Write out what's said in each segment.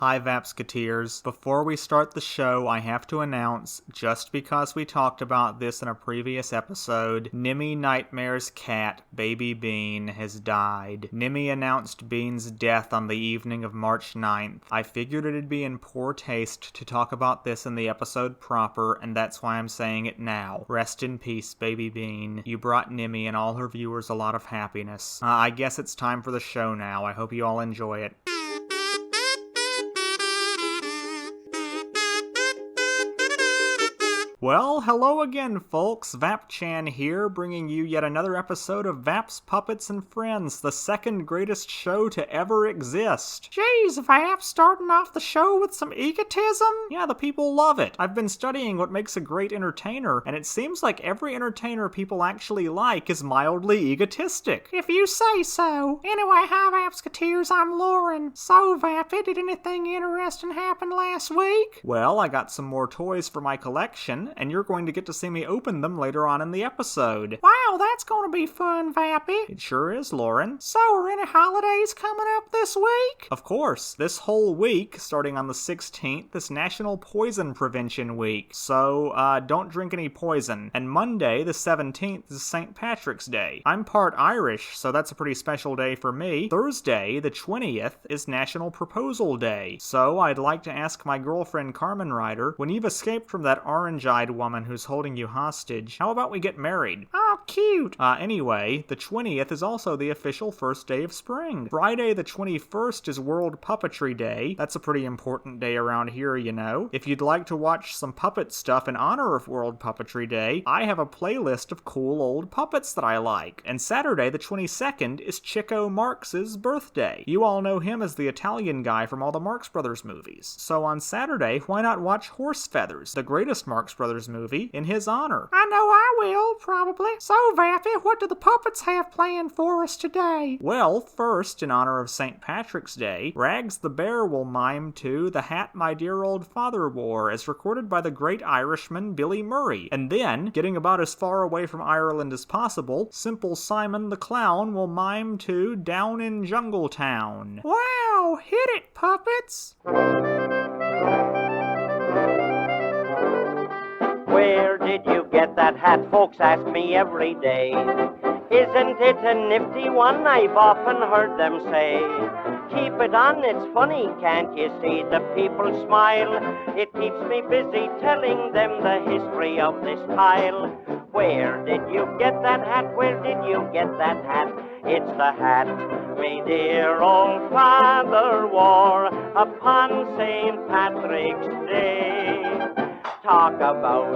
Hi VAPsketeers. Before we start the show, I have to announce, just because we talked about this in a previous episode, Nimmy Nightmare's cat, Baby Bean, has died. Nimmy announced Bean's death on the evening of March 9th. I figured it'd be in poor taste to talk about this in the episode proper, and that's why I'm saying it now. Rest in peace, Baby Bean. You brought Nimmy and all her viewers a lot of happiness. I guess it's time for the show now. I hope you all enjoy it. Well, hello again, folks. VAP-Chan here, bringing you yet another episode of VAP's Puppets and Friends, the second greatest show to ever exist. Jeez, VAP starting off the show with some egotism? Yeah, the people love it. I've been studying what makes a great entertainer, and it seems like every entertainer people actually like is mildly egotistic. If you say so. Anyway, hi VAPsketeers, I'm Lauren. So, VAP, did anything interesting happen last week? Well, I got some more toys for my collection, and you're going to get to see me open them later on in the episode. Wow, that's going to be fun, Vappy. It sure is, Lauren. So, are any holidays coming up this week? Of course. This whole week, starting on the 16th, is National Poison Prevention Week. So, don't drink any poison. And Monday, the 17th, is St. Patrick's Day. I'm part Irish, so that's a pretty special day for me. Thursday, the 20th, is National Proposal Day. So, I'd like to ask my girlfriend Carmen Ryder, when you've escaped from that orange-eyed woman who's holding you hostage, how about we get married? Oh, cute! Anyway, the 20th is also the official first day of spring. Friday the 21st is World Puppetry Day. That's a pretty important day around here, you know. If you'd like to watch some puppet stuff in honor of World Puppetry Day, I have a playlist of cool old puppets that I like. And Saturday the 22nd is Chico Marx's birthday. You all know him as the Italian guy from all the Marx Brothers movies. So on Saturday, why not watch Horse Feathers, the greatest Marx Brothers movie, in his honor? I know I will, probably. So, Vappy, what do the puppets have planned for us today? Well, first, in honor of St. Patrick's Day, Rags the Bear will mime to The Hat My Dear Old Father Wore, as recorded by the great Irishman Billy Murray. And then, getting about as far away from Ireland as possible, Simple Simon the Clown will mime to Down in Jungle Town. Wow, hit it, puppets! Where did you get that hat? Folks ask me every day. Isn't it a nifty one? I've often heard them say. Keep it on, it's funny, can't you see? The people smile. It keeps me busy telling them the history of this style. Where did you get that hat? Where did you get that hat? It's the hat me dear old father wore upon St. Patrick's Day. Talk about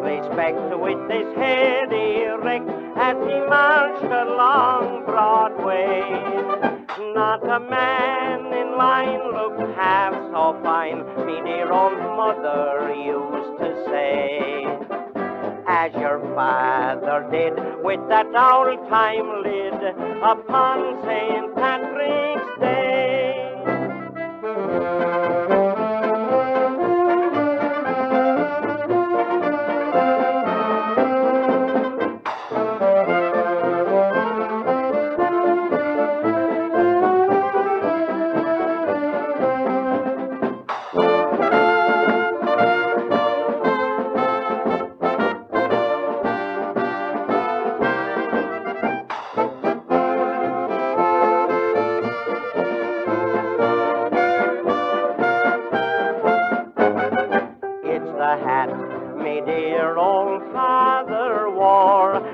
respect with his head erect as he marched along Broadway. Not a man in line looked half so fine, me dear old mother used to say. As your father did with that old-time lid upon St. Patrick's Day.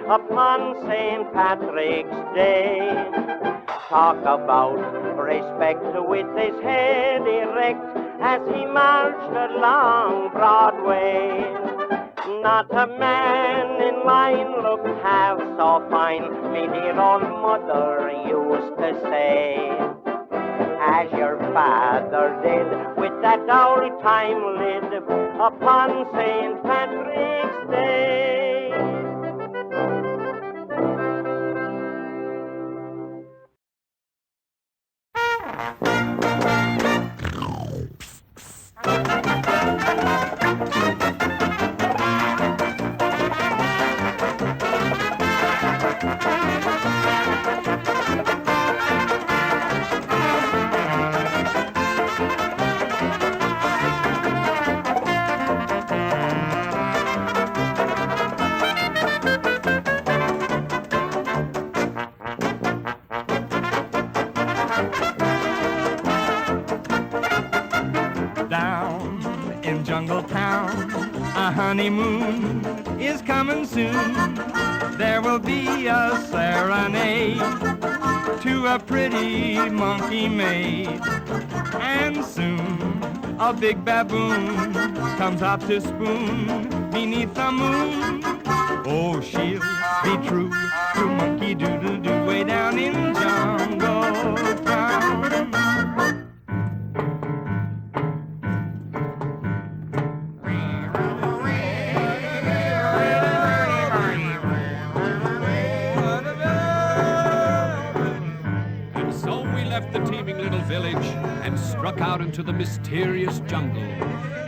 Upon St. Patrick's Day, talk about respect with his head erect as he marched along Broadway. Not a man in line looked half so fine, me dear old mother used to say. As your father did with that old-time lid upon St. Patrick's Day. jungle town. A honeymoon is coming soon. There will be a serenade to a pretty monkey maid. And soon a big baboon comes out to spoon beneath the moon. Oh, she'll be true to Monkey Doodle-Doo way down in Jungle Town. And so we left the teeming little village and struck out into the mysterious jungle.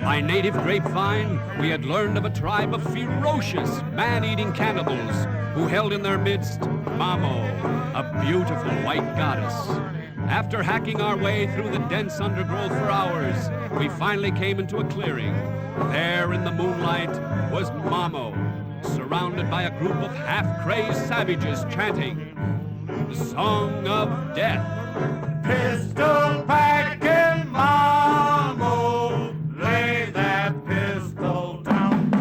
By native grapevine, we had learned of a tribe of ferocious, man-eating cannibals who held in their midst Mamo, a beautiful white goddess. After hacking our way through the dense undergrowth for hours, we finally came into a clearing. There in the moonlight was Mamo, surrounded by a group of half-crazed savages chanting the Song of Death. Pistol packing Mamo, lay that pistol down.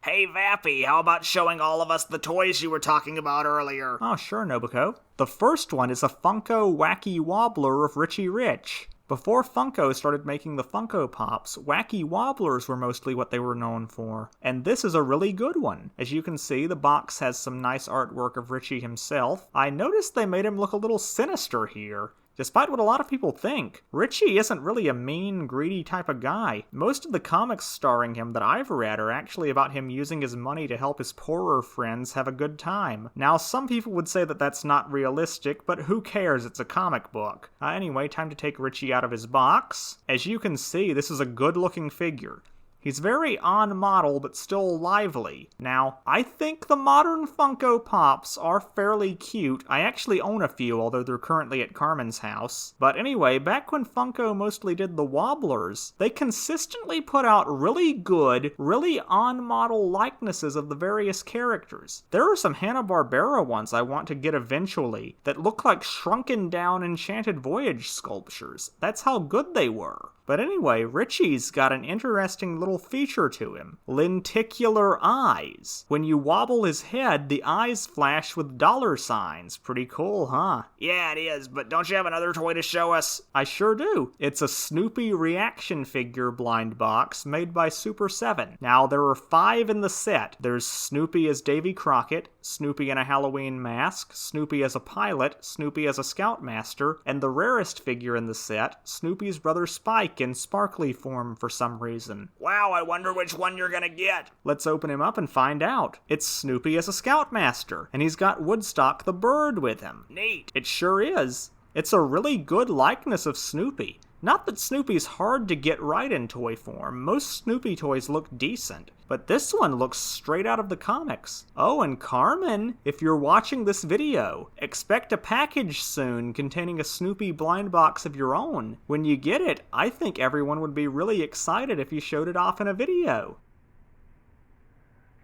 Hey, Vappy, how about showing all of us the toys you were talking about earlier? Oh, sure, Nobuko. The first one is a Funko Wacky Wobbler of Richie Rich. Before Funko started making the Funko Pops, Wacky Wobblers were mostly what they were known for. And this is a really good one. As you can see, the box has some nice artwork of Richie himself. I noticed they made him look a little sinister here. Despite what a lot of people think, Richie isn't really a mean, greedy type of guy. Most of the comics starring him that I've read are actually about him using his money to help his poorer friends have a good time. Now, some people would say that that's not realistic, but who cares? It's a comic book. Anyway, time to take Richie out of his box. As you can see, this is a good-looking figure. He's very on-model, but still lively. Now, I think the modern Funko Pops are fairly cute. I actually own a few, although they're currently at Carmen's house. But anyway, back when Funko mostly did the Wobblers, they consistently put out really good, really on-model likenesses of the various characters. There are some Hanna-Barbera ones I want to get eventually that look like shrunken-down Enchanted Voyage sculptures. That's how good they were. But anyway, Richie's got an interesting little feature to him. Lenticular eyes. When you wobble his head, the eyes flash with dollar signs. Pretty cool, huh? Yeah, it is, but don't you have another toy to show us? I sure do. It's a Snoopy reaction figure blind box made by Super 7. Now, there are 5 in the set. There's Snoopy as Davy Crockett, Snoopy in a Halloween mask, Snoopy as a pilot, Snoopy as a scoutmaster, and the rarest figure in the set, Snoopy's brother Spike in sparkly form for some reason. Wow, I wonder which one you're gonna get. Let's open him up and find out. It's Snoopy as a scoutmaster, and he's got Woodstock the bird with him. Neat. It sure is. It's a really good likeness of Snoopy. Not that Snoopy's hard to get right in toy form. Most Snoopy toys look decent. But this one looks straight out of the comics. Oh, and Carmen, if you're watching this video, expect a package soon containing a Snoopy blind box of your own. When you get it, I think everyone would be really excited if you showed it off in a video.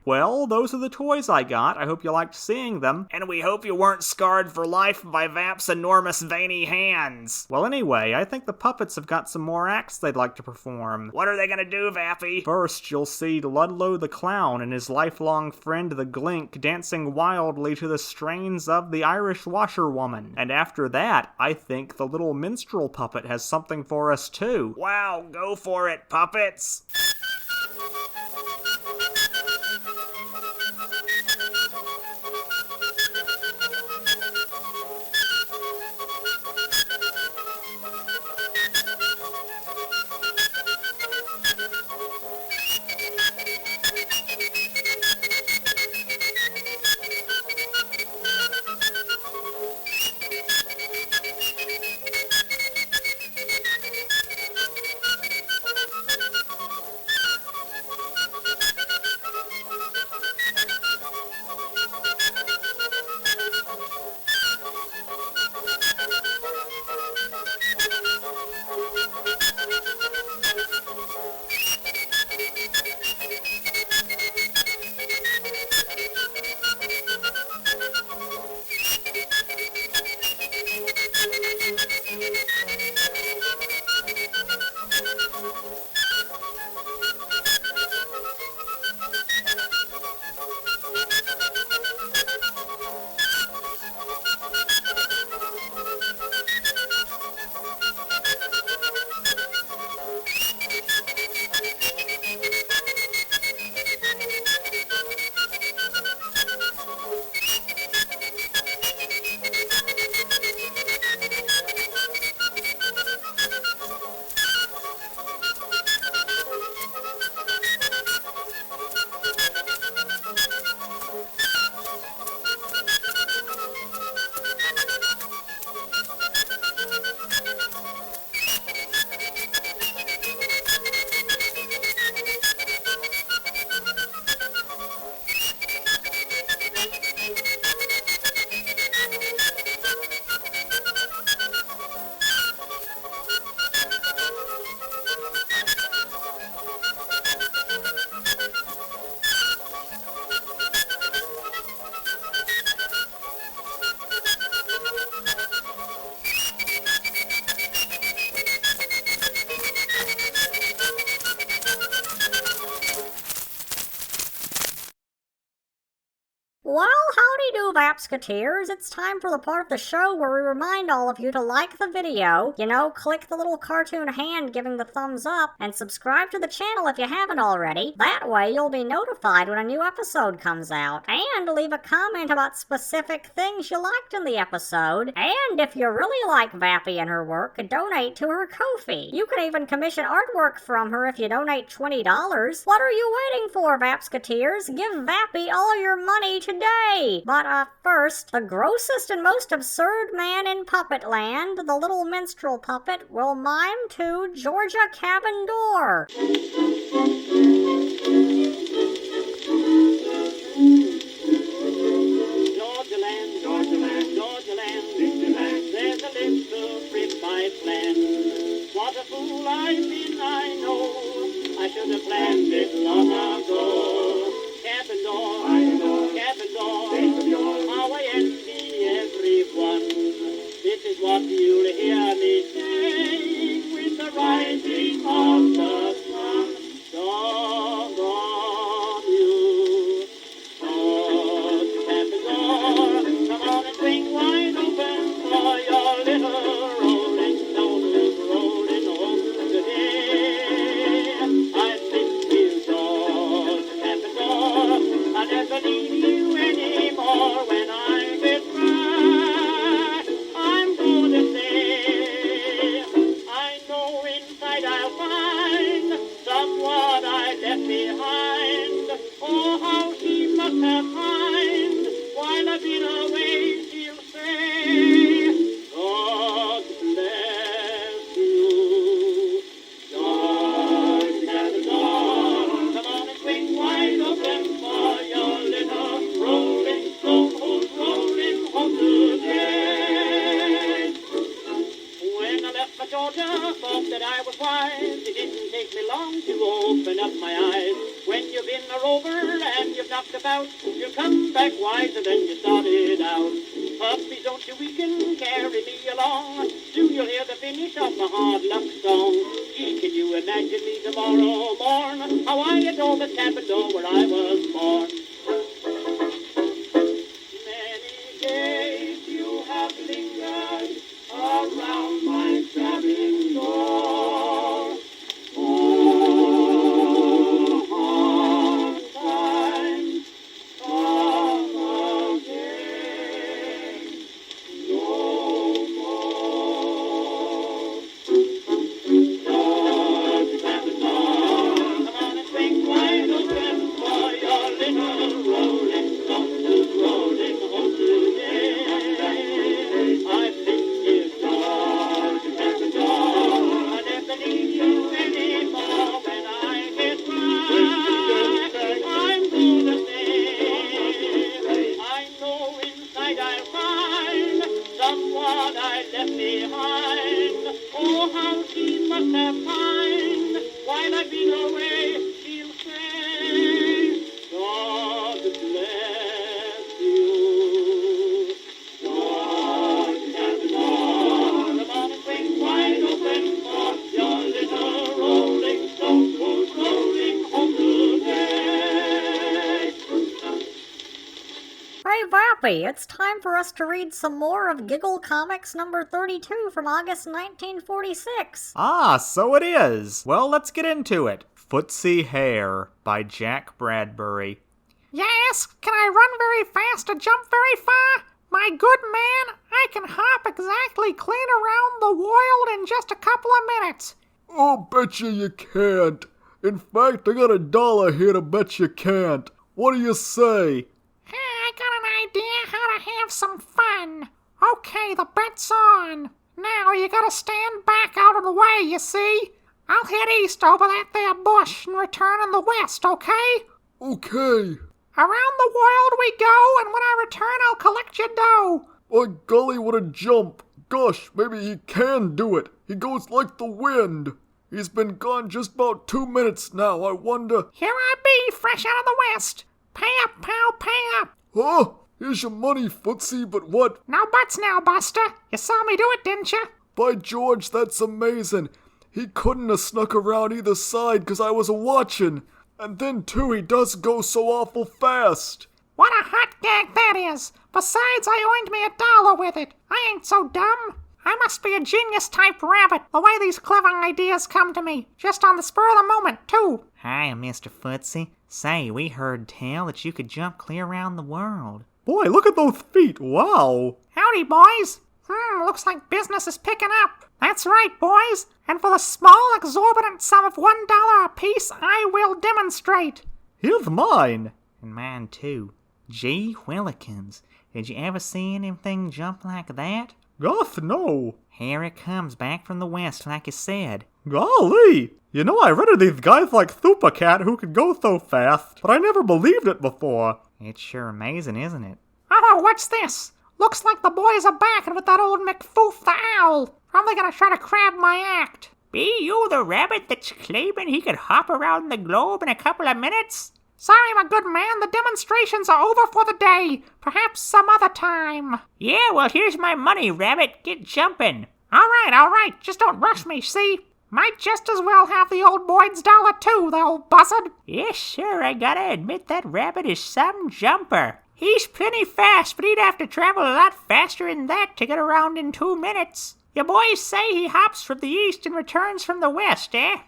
Well, those are the toys I got. I hope you liked seeing them. And we hope you weren't scarred for life by VAP's enormous veiny hands. Well, anyway, I think the puppets have got some more acts they'd like to perform. What are they gonna do, Vappy? First, you'll see Ludlow the Clown and his lifelong friend the Glink dancing wildly to the strains of the Irish Washerwoman. And after that, I think the Little Minstrel Puppet has something for us too. Wow, go for it, puppets! Well, howdy do, Vapsketeers. It's time for the part of the show where we remind all of you to like the video, click the little cartoon hand giving the thumbs up, and subscribe to the channel if you haven't already. That way you'll be notified when a new episode comes out. And leave a comment about specific things you liked in the episode. And if you really like Vappy and her work, donate to her Ko-fi. You can even commission artwork from her if you donate $20. What are you waiting for, Vapsketeers? Give Vappy all your money today! But first, the grossest and most absurd man in Puppet Land, the Little Minstrel Puppet, will mime to Georgia Cabin Door. Georgia land, Georgia land, Georgia land, there's a little free by plan. What a fool I've been, I know. I should have planned it long ago. Cabin door, how I envy everyone. This is what you'll hear me saying with the rising of the sun. Dog on you, cabin door, come on and swing wide open for your little rolling stone who's rolling home today. I think we'll George, cabin door, I'll never leave you anymore when I get back. I'm gonna say, I know inside I'll find someone I left behind. Oh, how she must have pined while I've been away. She'll say, God bless you, George Cabin Door. Come on and swing wide open for your little rolling stone who's rolling home today. When I left for Georgia, thought that I was wise. It didn't take me long to open up my eyes. When you've been a rover and you've knocked about, you'll come back wiser than you started out. Puppies, don't you weaken, carry me along. Soon you'll hear the finish of my hard luck song. Gee, can you imagine me tomorrow morn? How I adore the cabin door where I was born. Many days you have lingered around my cabin door. Oh, hard times come again no more. George Cabin Door, come on and swing wide open for your little rolling stone who's rolling home today. I think it's George Cabin Door, I'll never leave you anymore when I get back. I'm gonna say, I know inside I'll find someone I left behind. Oh, how she must have pined while I've been away. She'll say, God bless you, George Cabin Door. Come on and swing wide open for your little rolling stone who's rolling home today. Hey Vappy, it's time for us to read some more of Giggle Comics number 32 from August 1946. Ah, so it is. Well, let's get into it. Footsie Hare by Jack Bradbury. Yes, can I run very fast or jump very far? My good man, I can hop exactly clean around the world in just a couple of minutes. Oh, betcha you can't. In fact, I got $1 here to bet you can't. What do you say? I got an idea how to have some fun. Okay, the bet's on. Now you gotta stand back out of the way, you see? I'll head east over that there bush and return in the west, okay? Okay. Around the world we go, and when I return I'll collect your dough. By golly, what a jump. Gosh, maybe he can do it. He goes like the wind. He's been gone just about 2 minutes now. I wonder... Here I be, fresh out of the west. Pay up, pal, pay up. Huh? Here's your money, Footsie, but what? No buts now, Buster. You saw me do it, didn't you? By George, that's amazing. He couldn't have snuck around either side 'cause I was a-watching. And then, too, he does go so awful fast. What a hot gag that is! Besides, I earned me $1 with it. I ain't so dumb. I must be a genius-type rabbit, the way these clever ideas come to me. Just on the spur of the moment, too. Hi, Mr. Footsie. Say, we heard tell that you could jump clear around the world. Boy, look at those feet, wow! Howdy, boys. Looks like business is picking up. That's right, boys. And for the small, exorbitant sum of $1 apiece, I will demonstrate. Here's mine. And mine, too. Gee Willikins, did you ever see anything jump like that? Gosh, no. Here it comes back from the west, like you said. Golly! You know, I read of these guys like Supercat who could go so fast, but I never believed it before. It's sure amazing, isn't it? Oh, what's this? Looks like the boys are back and with that old McFoof the owl. Probably gonna try to crab my act. Be you the rabbit that's claiming he could hop around the globe in a couple of minutes? Sorry, my good man, the demonstrations are over for the day. Perhaps some other time. Yeah, well, here's my money, rabbit. Get jumping. All right. Just don't rush me, see? Might just as well have the old Boyd's dollar, too, the old buzzard. Yes, sir, I gotta admit that rabbit is some jumper. He's plenty fast, but he'd have to travel a lot faster than that to get around in 2 minutes. Your boys say he hops from the east and returns from the west, eh?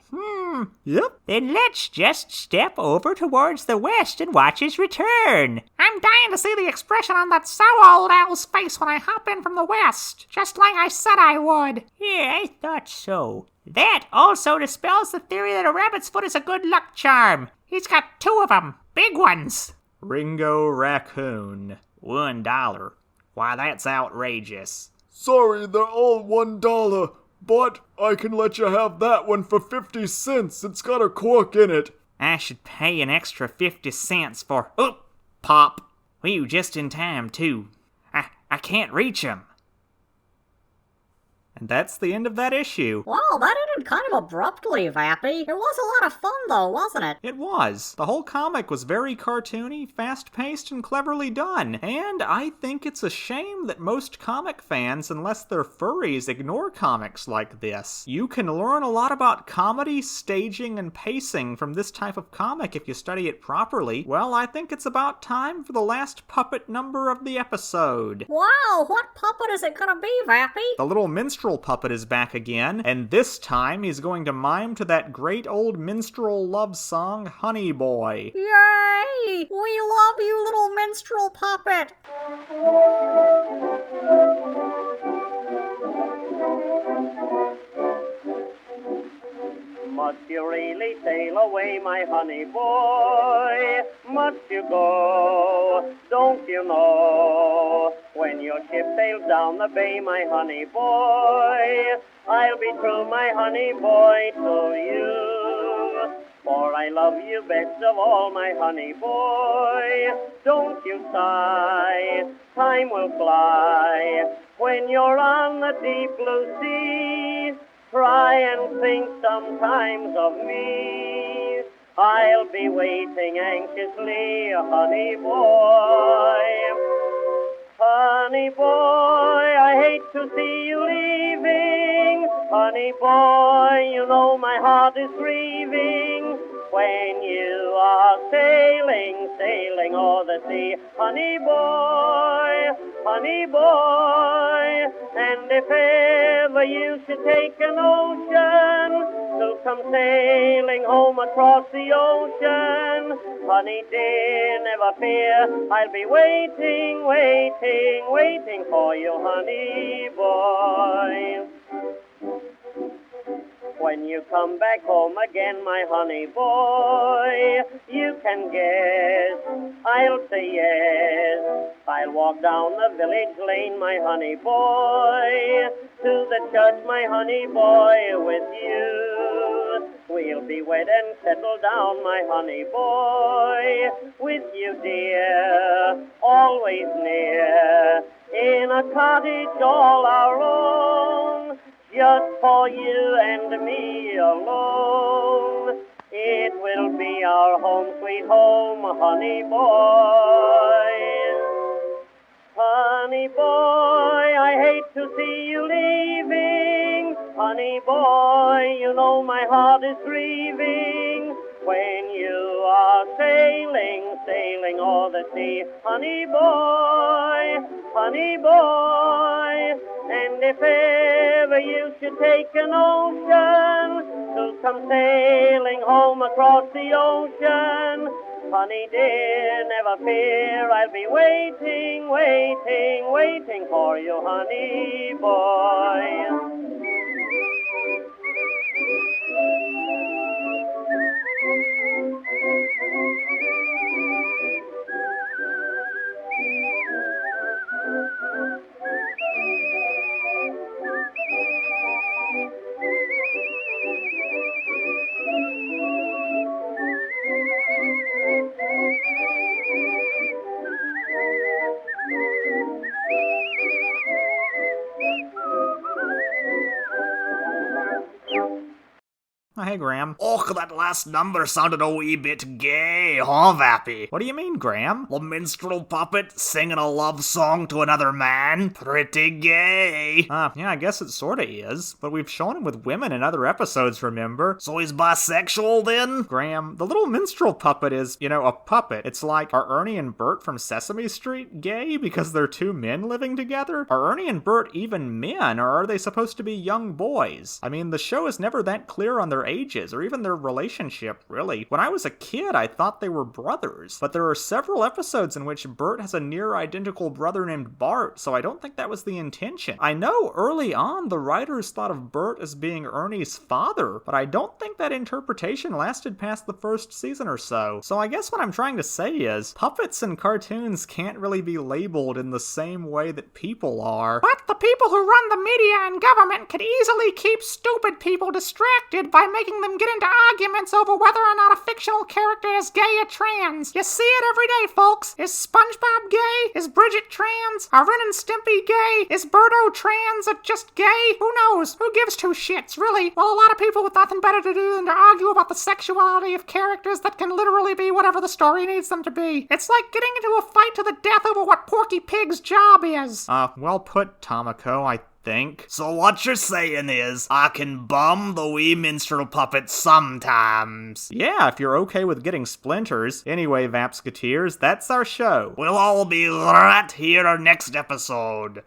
Yep. Then let's just step over towards the west and watch his return. I'm dying to see the expression on that sour old owl's face when I hop in from the west, just like I said I would. Yeah, I thought so. That also dispels the theory that a rabbit's foot is a good luck charm. He's got 2 of them, big ones. Ringo Raccoon. $1. Why, that's outrageous. Sorry, they're all $1, but I can let you have that one for 50 cents. It's got a cork in it. I should pay an extra 50 cents for... Oop! Pop! Well, you just in time, too. I can't reach him. And that's the end of that issue. Wow, that ended kind of abruptly, Vappy. It was a lot of fun, though, wasn't it? It was. The whole comic was very cartoony, fast-paced, and cleverly done. And I think it's a shame that most comic fans, unless they're furries, ignore comics like this. You can learn a lot about comedy, staging, and pacing from this type of comic if you study it properly. Well, I think it's about time for the last puppet number of the episode. Wow, what puppet is it gonna be, Vappy? The Little Minstrel Puppet is back again, and this time he's going to mime to that great old minstrel love song, Honey Boy. Yay! We love you, Little Minstrel Puppet! Must you really sail away, my honey boy? Must you go? Don't you know? When your ship sails down the bay, my honey boy, I'll be true, my honey boy, to you. For I love you best of all, my honey boy. Don't you sigh, time will fly. When you're on the deep blue sea, try and think sometimes of me. I'll be waiting anxiously, honey boy. Honey boy, I hate to see you leaving. Honey boy, you know my heart is grieving. When you are sailing, sailing o'er the sea. Honey boy, and if ever you should take an ocean to come sailing home across the ocean, honey dear, never fear, I'll be waiting, waiting, waiting for you, honey boy. When you come back home again, my honey boy, you can guess I'll say yes. I'll walk down the village lane, my honey boy, to the church, my honey boy, with you. We'll be wed and settle down, my honey boy, with you, dear, always near, in a cottage all our own. Just for you and me alone, it will be our home, sweet home, honey boy. Honey boy, I hate to see you leaving. Honey boy, you know my heart is grieving. When you are sailing, sailing o'er the sea. Honey boy, honey boy. And if ever you should take an ocean, to come sailing home across the ocean. Honey dear, never fear, I'll be waiting, waiting, waiting for you, honey boy. Oh, hey, Graham. Och, that last number sounded a wee bit gay, huh, Vappy? What do you mean, Graham? The minstrel puppet singing a love song to another man? Pretty gay. Yeah, I guess it sorta is. But we've shown him with women in other episodes, remember? So he's bisexual then? Graham, the little minstrel puppet is, a puppet. It's like, are Ernie and Bert from Sesame Street gay because they're two men living together? Are Ernie and Bert even men, or are they supposed to be young boys? I mean, the show is never that clear on their ages, or even their relationship, really. When I was a kid, I thought they were brothers, but there are several episodes in which Bert has a near-identical brother named Bart, so I don't think that was the intention. I know early on the writers thought of Bert as being Ernie's father, but I don't think that interpretation lasted past the first season or so. So I guess what I'm trying to say is, puppets and cartoons can't really be labeled in the same way that people are. But the people who run the media and government could easily keep stupid people distracted by making them get into arguments over whether or not a fictional character is gay or trans. You see it every day, folks. Is SpongeBob gay? Is Bridget trans? Are Ren and Stimpy gay? Is Birdo trans or just gay? Who knows? Who gives two shits, really? Well, a lot of people with nothing better to do than to argue about the sexuality of characters that can literally be whatever the story needs them to be. It's like getting into a fight to the death over what Porky Pig's job is. Well put, Tomiko, I think. So what you're saying is, I can bum the wee minstrel puppet sometimes. Yeah, if you're okay with getting splinters. Anyway, Vapsketeers, that's our show. We'll all be right here next episode.